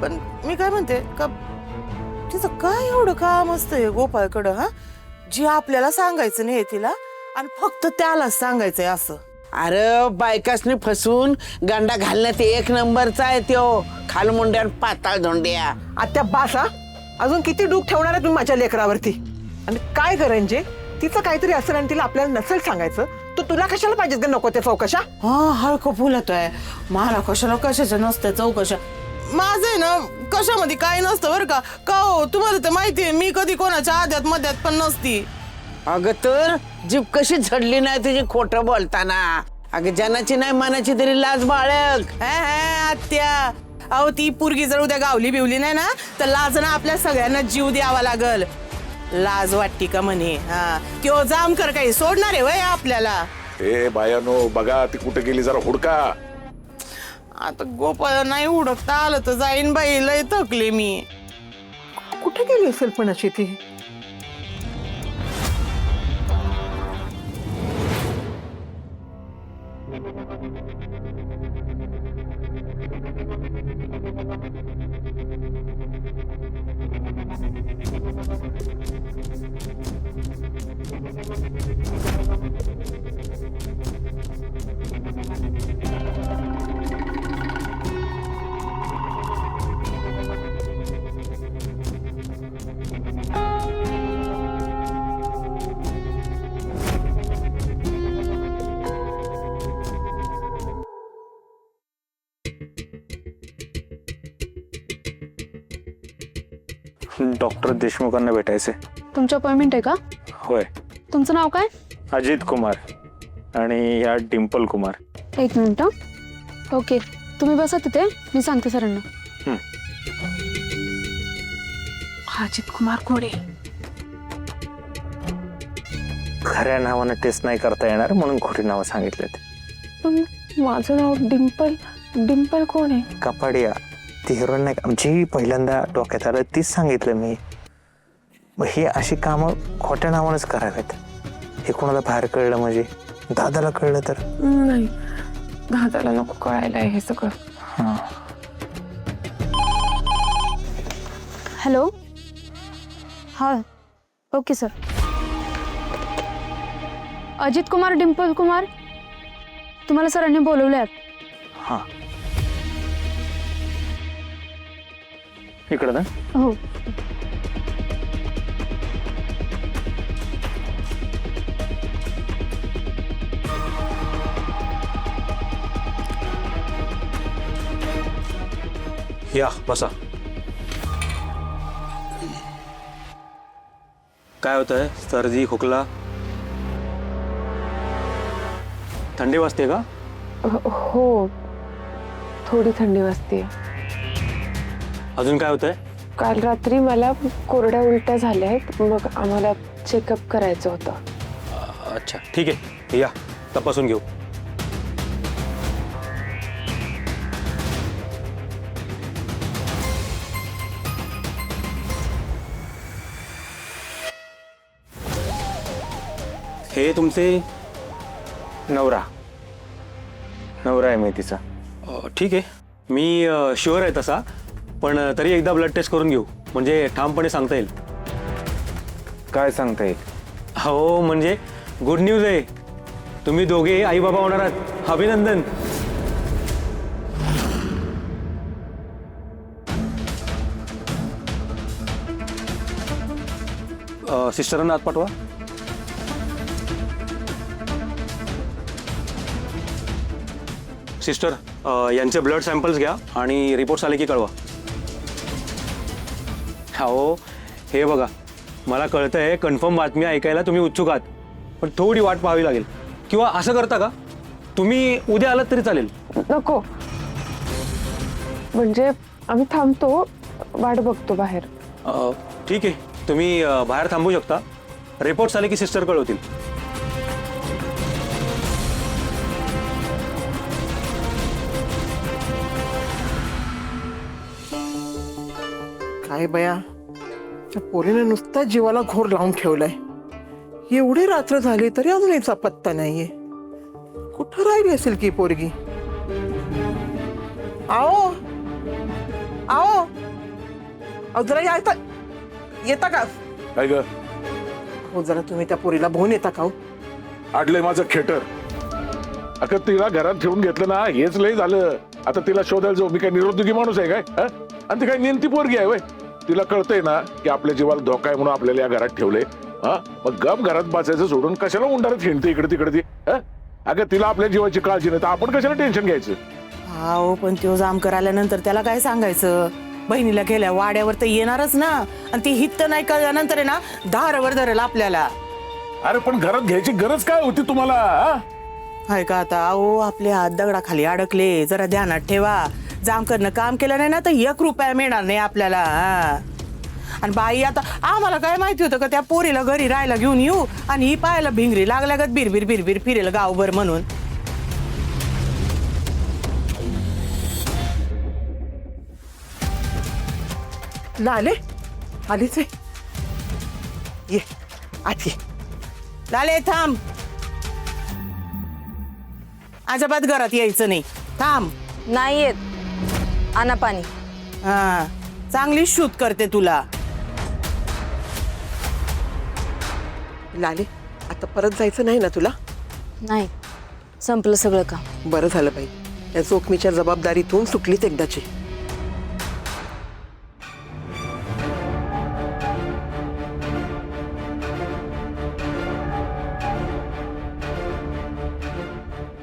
पण मी काय म्हणते का तिचं काय एवढं काम असतंय गोपाळकडं हा, जी आपल्याला सांगायचं नाही तिला आणि फक्त त्यालाच सांगायचंय असं. अरे बायकासनी फसून गांडा घालण्यात एक नंबरचा आहे त्यो खालमुंड्यावर पाताळ धोंड्या. आत्या बासा अजून किती डूक ठेवणार आहे तुम्ही माझ्या लेकरावरती? आणि काय करंजे तिचं काहीतरी असेल आणि तिला आपल्याला नसेल सांगायचं, तर तुला कशाला पाहिजेत का नको त्या चौकशा? हा हळकं फुलतोय मला, कशाला कशाच्या नसत्या चौकशा. माझं ना कशामध्ये काही नसतं बरं का. का हो तुम्हाला तर माहितीये मी कधी कोणाच्या आद्यात मध्यात पण नसती. अगं तर जीभ कशी झडली नाही तुझी खोटं बोलताना. अगं जनाची नाही मनाची तरी लाज बाळग. आत्या अहो ती पोरगी जर उद्या गावली बिवली नाही ना तर लाजना आपल्या सगळ्यांना जीव द्यावा लागल. लाज वाटती का म्हणे. हा त्यो जामकर काही सोडणार आहे वय आपल्याला. ए बायानो बघा ती कुठे गेली जरा हुडका. आता गोपाळ नाही हुडकता आलं तर जाईन बाई, लय थकले मी. कुठे गेली असेल पण अशी ती? डॉक्टर देशमुखांना भेटायचे. तुमची अपॉइंटमेंट आहे का? होय. तुमचं नाव काय? अजित कुमार आणि या डिंपल कुमार. एक मिनिट. ओके तुम्ही बसा तिथे, मी सांगते सरांना. अजित कुमार कोडे. खऱ्या नावानं टेस्ट नाही करता येणार म्हणून खोटी नावं सांगितलेत. पण माझं नाव डिंपल. डिंपल कोण आहे? कपाडिया ती हिरोईन नाही आमची पहिल्यांदा डोक्यात आलं तीच सांगितलं मी. मग ही अशी कामं खोट्या नावानंच कराव्यात. हे कोणाला बाहेर कळलं म्हणजे दादाला कळलं तर? नाही दादाला नको कळायला हे सगळं. हां हॅलो. हां ओके सर. अजित कुमार डिंपल कुमार तुम्हाला सरांनी बोलवले आहेत. हां इकडं ना. हो. या बसा. काय होतंय? सर्दी खोकला थंडी वाजते का? हो थोडी थंडी वाजते. अजून काय होतंय? काल रात्री मला कोरड्या उलट्या झाल्या आहेत, मग आम्हाला चेकअप करायचं होतं. अच्छा ठीक आहे या तपासून घेऊ. हे तुमचे नवरा आहे मी तिचा. ठीक आहे मी शुअर आहे तसा, पण तरी एकदा ब्लड टेस्ट करून घेऊ म्हणजे ठामपणे सांगता येईल. काय सांगता येईल? हो म्हणजे गुड न्यूज आहे. तुम्ही दोघे आई बाबा होणार आहात. अभिनंदन. सिस्टरांना आत पाठवा. सिस्टर यांचे ब्लड सॅम्पल्स घ्या आणि रिपोर्ट्स आले की कळवा. हो हे बघा मला कळतंय कन्फर्म बातमी ऐकायला तुम्ही उत्सुक आहात, पण थोडी वाट पाहावी लागेल. किंवा असं करता का तुम्ही उद्या आलात तरी चालेल. नको म्हणजे आम्ही थांबतो, वाट बघतो बाहेर. ठीक आहे तुम्ही बाहेर थांबू शकता. रिपोर्ट्स आले की सिस्टर कळवतील. काय बया त्या पोरीने नुसता जीवाला घोर लावून ठेवलाय. एवढी रात्र झाली तरी अजून याचा पत्ता नाहीये. कुठं राहिली असेल की पोरगी? आओ अहो जरा येता का काय ग हो जरा तुम्ही त्या पोरीला बघून येता का हो? आडलंय माझं खेटर. अगं तिला घरात ठेवून घेतलं ना हेच लय झालं. आता तिला शोधायला जाऊ मी काय निरोधकी माणूस आहे काय हा? आणि ती काय नेमती पोरगी आहे वय. तिला कळतंय ना की आपल्या जीवाला धोका आहे म्हणून आपल्याला या घरात ठेवले. हा मग गप घरात बसायचं सोडून कशाला उंडारत हिंडते इकडे तिकडे ती हा? अगं तिला आपल्या जीवाची काळजी नाही तर आपण कशाला टेन्शन घ्यायचं. हो पण तो जामकर आल्यानंतर त्याला काय सांगायचं. बहिणीला गेल्या वाड्यावर तर येणारच ना. आणि ती हित्त नाही कळल्यानंतर आहे ना धारावर धरेल आपल्याला. अरे पण घरात घ्यायची गरज काय होती तुम्हाला हा? हाय का आता अहो आपले हात दगडाखाली अडकले. जरा ध्यानात ठेवा. जामकरनं काम केलं नाही ना तर 1 रुपया मिळणार नाही आपल्याला. हा आणि बाई आता आम्हाला काय माहिती होतं का त्या पोरीला घरी राहायला घेऊन येऊ आणि ही पाहायला भिंगरी लागल्यागत बिरबिर बिरबिर फिरेल गावभर म्हणून. लाले आलीच आहे. ये आत ये. लाले थांब. अजिबात घरात यायचं नाही. थांब. नाही येत. आणा पाणी. हा चांगली शूट करते तुला. लाले आता परत जायचं नाही ना तुला? नाही संपलं सगळं काम. बरं झालं बाई या जोखमीच्या जबाबदारीतून सुटलीच एकदाची.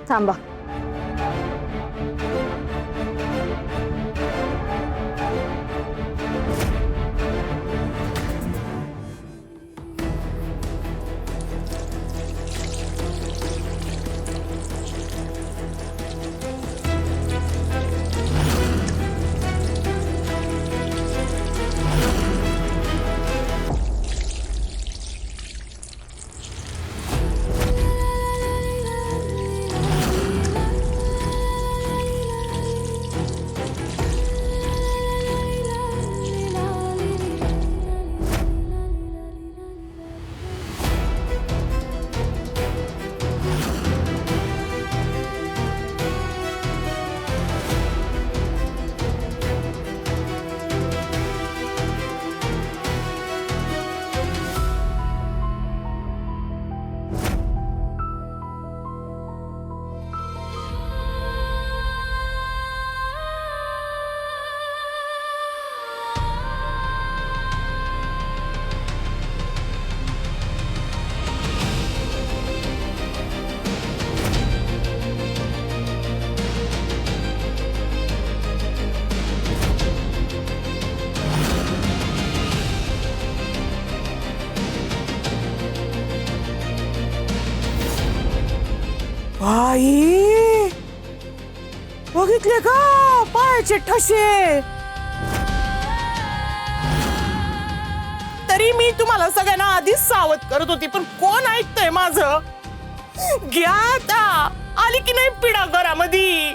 थांबा. बाई बघितले का पायाचे ठसे. तरी मी तुम्हाला सगळ्यांना आधीच सावध करत होती पण कोण ऐकतंय माझं. घ्या आता आली की नाही पिढा घरामध्ये.